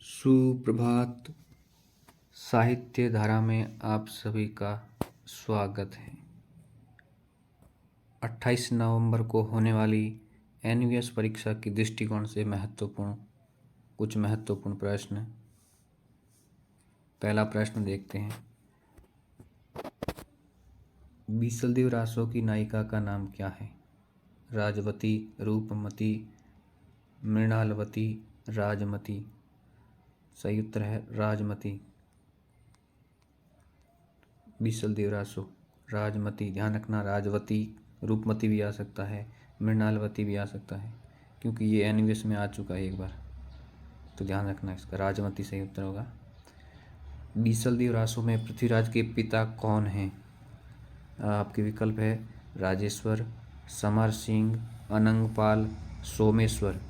सुप्रभात। साहित्य धारा में आप सभी का स्वागत है। 28 नवंबर को होने वाली एनवीएस परीक्षा की दृष्टिकोण से कुछ महत्वपूर्ण प्रश्न। पहला प्रश्न देखते हैं। बीसलदेव रासो की नायिका का नाम क्या है? राजवती, रूपमती, मृणालवती, राजमती। सही उत्तर है राजमती। बीसलदेव रासो राजमती। ध्यान रखना, राजवती, रूपमती भी आ सकता है, मृणालवती भी आ सकता है, क्योंकि ये एनवीएस में आ चुका है एक बार, तो ध्यान रखना इसका। राजमती सही उत्तर होगा। बीसलदेव रासो में पृथ्वीराज के पिता कौन हैं? आपके विकल्प है राजेश्वर, समर सिंह, अनंगपाल, सोमेश्वर।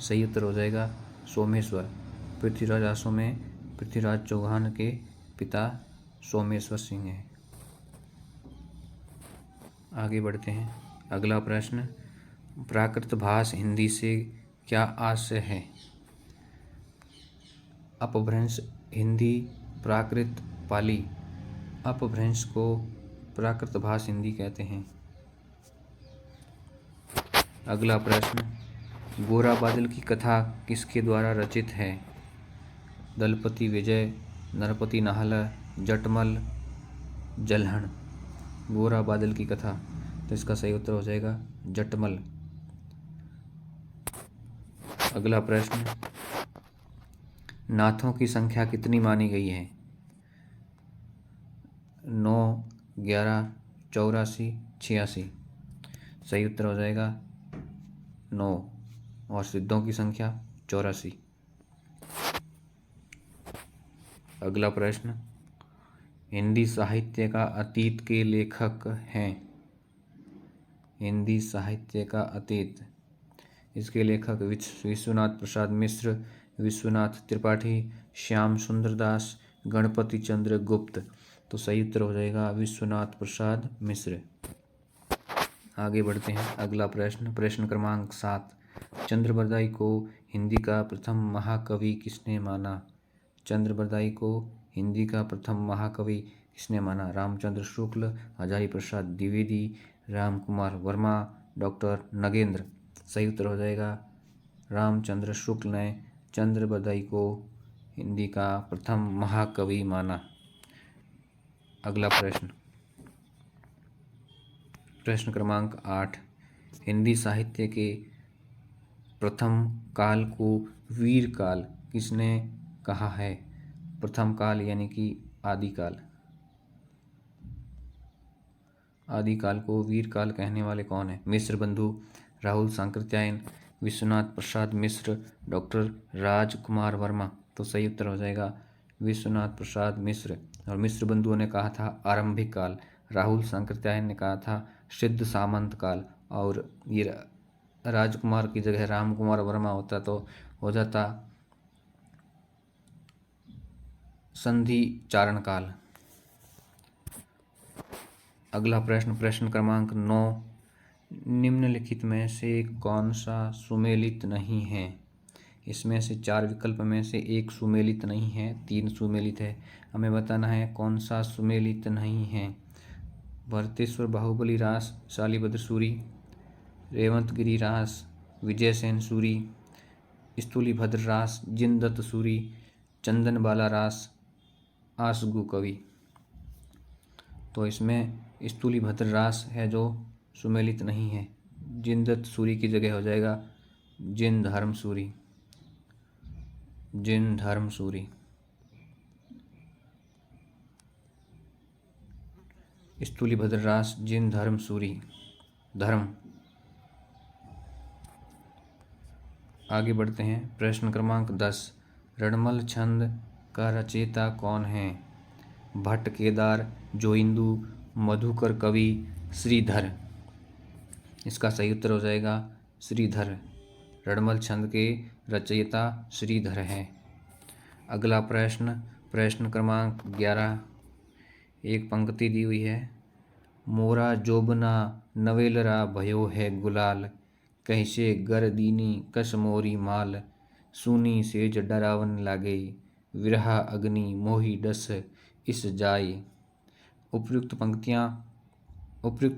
सही उत्तर हो जाएगा सोमेश्वर। पृथ्वीराज रासो में पृथ्वीराज चौहान के पिता सोमेश्वर सिंह हैं। आगे बढ़ते हैं। अगला प्रश्न, प्राकृत भाष हिंदी से क्या आशय है? अपभ्रंश हिंदी, प्राकृत पाली। अपभ्रंश को प्राकृत भाष हिंदी कहते हैं। अगला प्रश्न, गोरा बादल की कथा किसके द्वारा रचित है? दलपति विजय, नरपति नाहला, जटमल, जल्हण। गोरा बादल की कथा, तो इसका सही उत्तर हो जाएगा जटमल। अगला प्रश्न, नाथों की संख्या कितनी मानी गई है? 9, 11, 84, 86। सही उत्तर हो जाएगा 9, और सिद्धों की संख्या 84। अगला प्रश्न, हिंदी साहित्य का अतीत के लेखक हैं? हिंदी साहित्य का अतीत, इसके लेखक विश्वनाथ प्रसाद मिश्र, विश्वनाथ त्रिपाठी, श्याम सुंदर दास, गणपति चंद्र गुप्त। तो सही उत्तर हो जाएगा विश्वनाथ प्रसाद मिश्र। आगे बढ़ते हैं। अगला प्रश्न, प्रश्न क्रमांक 7, चंद्रबरदाई को हिंदी का प्रथम महाकवि किसने माना? चंद्रबरदाई को हिंदी का प्रथम महाकवि किसने माना? रामचंद्र शुक्ल, हजारी प्रसाद द्विवेदी, राम कुमार वर्मा, डॉक्टर नगेंद्र। सही उत्तर हो जाएगा रामचंद्र शुक्ल ने चंद्रबरदाई को हिंदी का प्रथम महाकवि माना। अगला प्रश्न, प्रश्न क्रमांक 8, हिंदी साहित्य के प्रथम काल को वीर काल किसने कहा है? प्रथम काल यानी कि आदिकाल। आदिकाल को वीर काल कहने वाले कौन है? मिश्र बंधु, राहुल सांकृत्यायन, विश्वनाथ प्रसाद मिश्र, डॉक्टर राजकुमार वर्मा। तो सही उत्तर हो जाएगा विश्वनाथ प्रसाद मिश्र। और मिश्र बंधुओं ने कहा था आरंभिक काल, राहुल सांकृत्यायन ने कहा था सिद्ध सामंत काल, और ये राजकुमार की जगह राम कुमार वर्मा होता तो हो जाता संधि चारण काल। अगला प्रश्न, प्रश्न क्रमांक 9, निम्नलिखित में से कौन सा सुमेलित नहीं है? इसमें से 4 विकल्प में से एक सुमेलित नहीं है, 3 सुमेलित है। हमें बताना है कौन सा सुमेलित नहीं है। भरतेश्वर बाहुबली रास, शालिभद्र सूरी, रेवंतगिरी रास, विजयसेन सूरी, स्थूलीभद्र रास, जिनदत्त सूरी, चंदनबाला रास, आसगु कवि। तो इसमें स्थूलीभद्र रास है जो सुमेलित नहीं है। जिनदत्त सूरी की जगह हो जाएगा जिन धर्म सूरी। जिन धर्म सूरी। स्थूलीभद्र रास, जिन धर्म सूरी, धर्म। आगे बढ़ते हैं। प्रश्न क्रमांक 10, रणमल छंद का रचयिता कौन है? भट्ट केदार, जोइंदू, मधुकर कवि, श्रीधर। इसका सही उत्तर हो जाएगा श्रीधर। रणमल छंद के रचयिता श्रीधर हैं। अगला प्रश्न, प्रश्न क्रमांक 11, एक पंक्ति दी हुई है, मोरा जोबना नवेलरा भयो है गुलाल, कैसे गर दीनी कस मोरी माल। सूनी सेज डरावन लागे, विरहा अग्नि मोहि डस इस जाय। उपयुक्त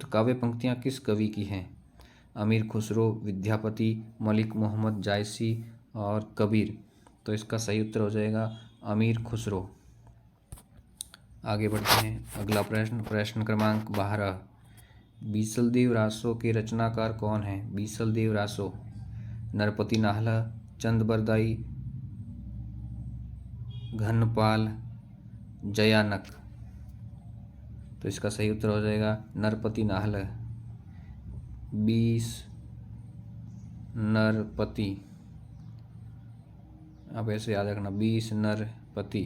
काव्य पंक्तियाँ किस कवि की हैं? अमीर खुसरो, विद्यापति, मलिक मोहम्मद जायसी और कबीर। तो इसका सही उत्तर हो जाएगा अमीर खुसरो। आगे बढ़ते हैं। अगला प्रश्न क्रमांक 12। बीसलदेव रासो के रचनाकार कौन हैं? बीसलदेव रासो, नरपति नाहला, चंद बरदाई, घनपाल, जयानक। तो इसका सही उत्तर हो जाएगा नरपति नाहला। 20 नरपति, आप ऐसे याद रखना, 20 नरपति।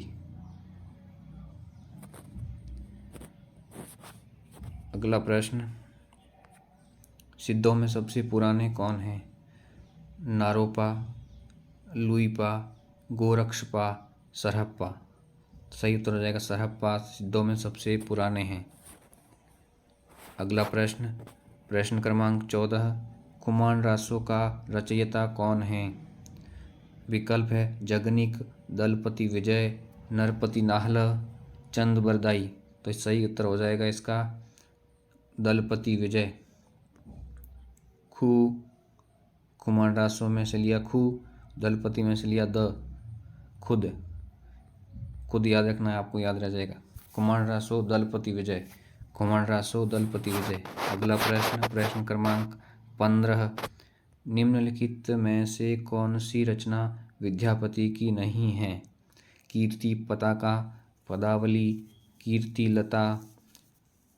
अगला प्रश्न, सिद्धों में सबसे पुराने कौन हैं? नारोपा, लुईपा, गोरक्षपा, सरहप्पा। सही उत्तर हो जाएगा सरहप्पा सिद्धों में सबसे पुराने हैं। अगला प्रश्न क्रमांक 14। खुमान रासो का रचयिता कौन है? विकल्प है जगनिक, दलपति विजय, नरपति नाहला, चंद बरदाई। तो सही उत्तर हो जाएगा इसका दलपति विजय। खुमान रासो में से लिया खू, दलपति में से लिया द, खुद याद रखना है, आपको याद रह जाएगा। खुमान रासो दलपति विजय, खुमान रासो दलपति विजय। अगला प्रश्न क्रमांक 15। निम्नलिखित में से कौन सी रचना विद्यापति की नहीं है? कीर्ति पताका, पदावली, कीर्ति लता,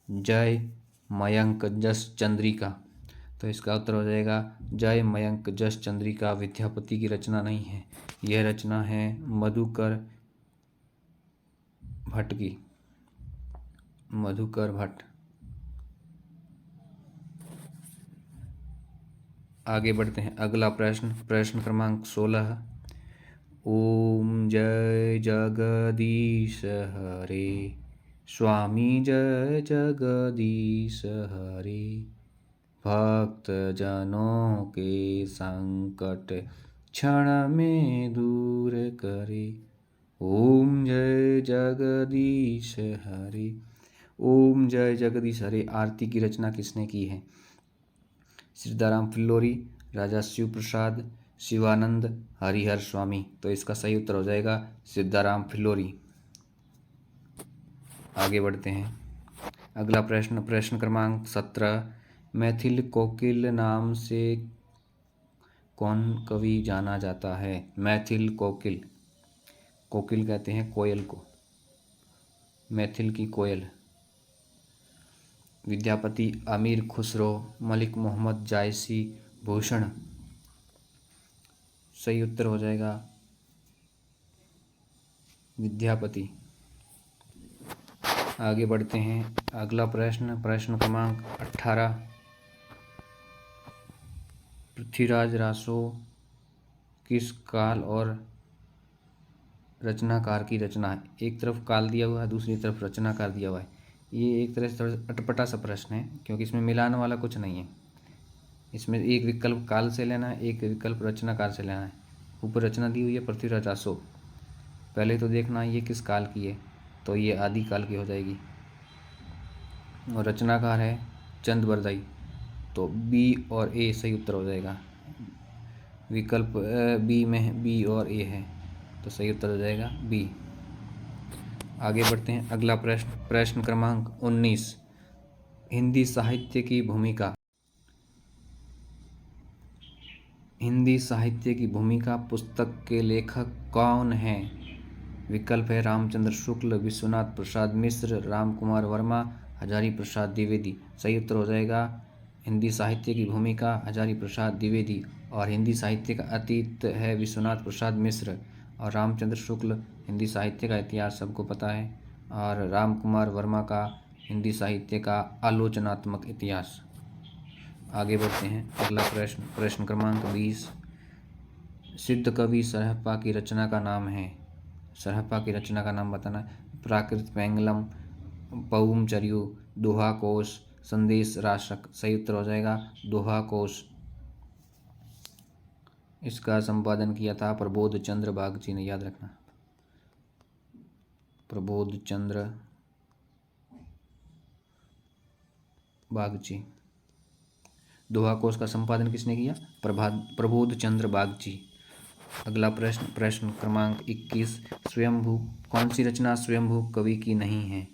जय मयंक जस चंद्रिका। तो इसका उत्तर हो जाएगा जय मयंक जस चंद्रिका विद्यापति की रचना नहीं है। यह रचना है मधुकर भट्ट की, मधुकर भट्ट। आगे बढ़ते हैं। अगला प्रश्न क्रमांक 16। ओम जय जगदीश हरे, स्वामी जय जगदीश हरे, भक्त जनों के संकट क्षण में दूर करे। ओम जय जगदीश हरे। ओम जय जगदीश हरे आरती की रचना किसने की है? सीताराम फिल्लोरी, राजा शिव प्रसाद, शिवानंद, हरिहर स्वामी। तो इसका सही उत्तर हो जाएगा सीताराम फिल्लोरी। आगे बढ़ते हैं। अगला प्रश्न क्रमांक 17। मैथिल कोकिल नाम से कौन कवि जाना जाता है? मैथिल कोकिल, कोकिल कहते हैं कोयल को, मैथिल की कोयल। विद्यापति, अमीर खुसरो, मलिक मोहम्मद जायसी, भूषण। सही उत्तर हो जाएगा विद्यापति। आगे बढ़ते हैं। अगला प्रश्न क्रमांक 18। पृथ्वीराज रासो किस काल और रचनाकार की रचना है? एक तरफ काल दिया हुआ है, दूसरी तरफ रचनाकार दिया हुआ है। ये एक तरह से थोड़ा अटपटा सा प्रश्न है, क्योंकि इसमें मिलाने वाला कुछ नहीं है। इसमें एक विकल्प काल से लेना है, एक विकल्प रचनाकार से लेना है। ऊपर रचना दी हुई है पृथ्वीराज रासो, पहले तो देखना ये किस काल की है, तो ये आदि काल की हो जाएगी। और रचनाकार है चंद बरदाई, तो बी और ए सही उत्तर हो जाएगा। विकल्प बी में बी और ए है, तो सही उत्तर हो जाएगा बी। आगे बढ़ते हैं। अगला प्रश्न क्रमांक 19। हिंदी साहित्य की भूमिका, हिंदी साहित्य की भूमिका पुस्तक के लेखक कौन हैं? विकल्प है रामचंद्र शुक्ल, विश्वनाथ प्रसाद मिश्र, राम कुमार वर्मा, हजारी प्रसाद द्विवेदी। सही उत्तर हो जाएगा हिंदी साहित्य की भूमिका हजारी प्रसाद द्विवेदी। और हिंदी साहित्य का अतीत है विश्वनाथ प्रसाद मिश्र, और रामचंद्र शुक्ल हिंदी साहित्य का इतिहास सबको पता है, और राम कुमार वर्मा का हिंदी साहित्य का आलोचनात्मक इतिहास। आगे बढ़ते हैं। अगला प्रश्न क्रमांक 20। सिद्ध कवि सरहप्पा की रचना का नाम है? सरहप्पा की रचना का नाम बताना है। प्राकृत पैंगलम, पउम चरियो, दोहा कोश, संदेश राशक। सही उत्तर हो जाएगा दोहा कोश। इसका संपादन किया था प्रबोध चंद्र बागची ने, याद रखना, प्रबोध चंद्र बागची। दोहा कोश का संपादन किसने किया? प्रबोध चंद्र बागची। अगला प्रश्न, प्रश्न क्रमांक 21, स्वयंभू कौन सी रचना स्वयंभू कवि की नहीं है?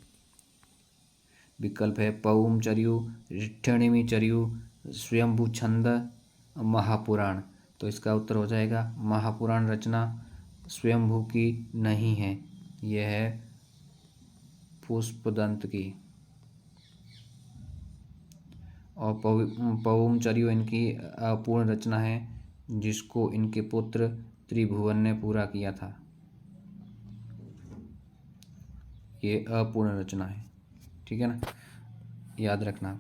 विकल्प है पउम चर्यु, ऋष्यणिमि चर्यु, स्वयंभू छंद, महापुराण। तो इसका उत्तर हो जाएगा महापुराण रचना स्वयंभू की नहीं है, यह है पुष्पदंत की। और पउम चर्यु इनकी अपूर्ण रचना है, जिसको इनके पुत्र त्रिभुवन ने पूरा किया था। ये अपूर्ण रचना है, ठीक है ना, याद रखना।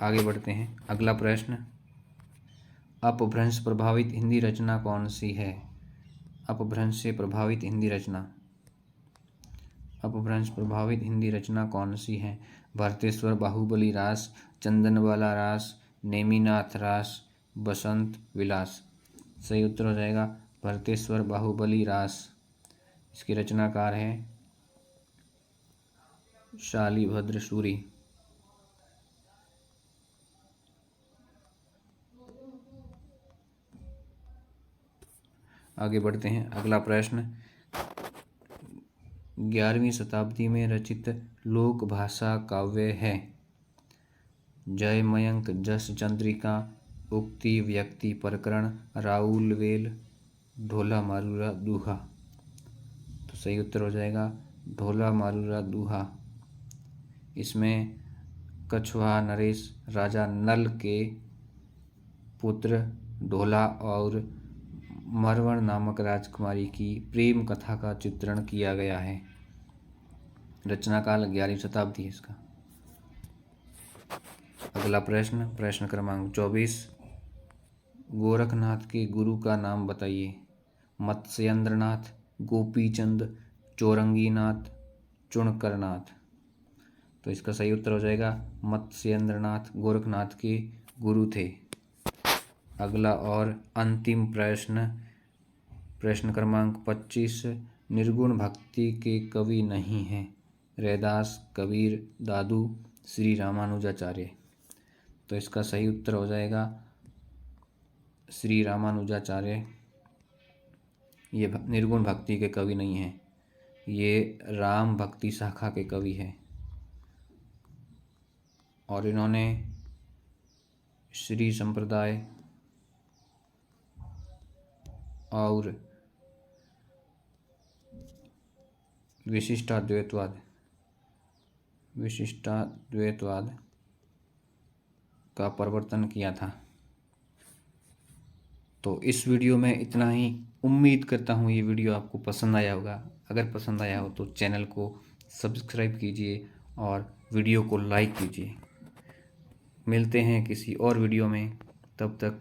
आगे बढ़ते हैं। अगला प्रश्न, अपभ्रंश प्रभावित हिंदी रचना कौन सी है? अपभ्रंश से प्रभावित हिंदी रचना, अपभ्रंश प्रभावित हिंदी रचना कौन सी है? भरतेश्वर बाहुबली रास, चंदनवाला रास, नेमिनाथ रास, बसंत विलास। सही उत्तर हो जाएगा भरतेश्वर बाहुबली रास। इसके रचनाकार है शालिभद्र सूरी। आगे बढ़ते हैं। अगला प्रश्न, 11वीं शताब्दी में रचित लोक भाषा काव्य है? जय मयंक, जस चंद्रिका, उक्ति, व्यक्ति, प्रकरण, राउल वेल, ढोला मारूरा दूहा। तो सही उत्तर हो जाएगा ढोला मारूरा दूहा। इसमें कछुआ नरेश राजा नल के पुत्र ढोला और मरवण नामक राजकुमारी की प्रेम कथा का चित्रण किया गया है। रचनाकाल 11वीं शताब्दी है इसका। अगला प्रश्न, प्रश्न क्रमांक 24, गोरखनाथ के गुरु का नाम बताइए। मत्स्येंद्रनाथ, गोपीचंद, चौरंगीनाथ, चुणकरनाथ। तो इसका सही उत्तर हो जाएगा मत्स्येंद्रनाथ गोरखनाथ के गुरु थे। अगला और अंतिम प्रश्न, प्रश्न क्रमांक 25, निर्गुण भक्ति के कवि नहीं हैं? रैदास, कबीर, दादू, श्री रामानुजाचार्य। तो इसका सही उत्तर हो जाएगा श्री रामानुजाचार्य। ये निर्गुण भक्ति के कवि नहीं हैं, ये राम भक्ति शाखा के कवि हैं। और इन्होंने श्री संप्रदाय और विशिष्टाद्वैतवाद का प्रवर्तन किया था। तो इस वीडियो में इतना ही। उम्मीद करता हूँ ये वीडियो आपको पसंद आया होगा। अगर पसंद आया हो तो चैनल को सब्सक्राइब कीजिए और वीडियो को लाइक कीजिए। मिलते हैं किसी और वीडियो में, तब तक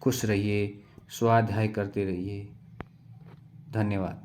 खुश रहिए, स्वाध्याय करते रहिए। धन्यवाद।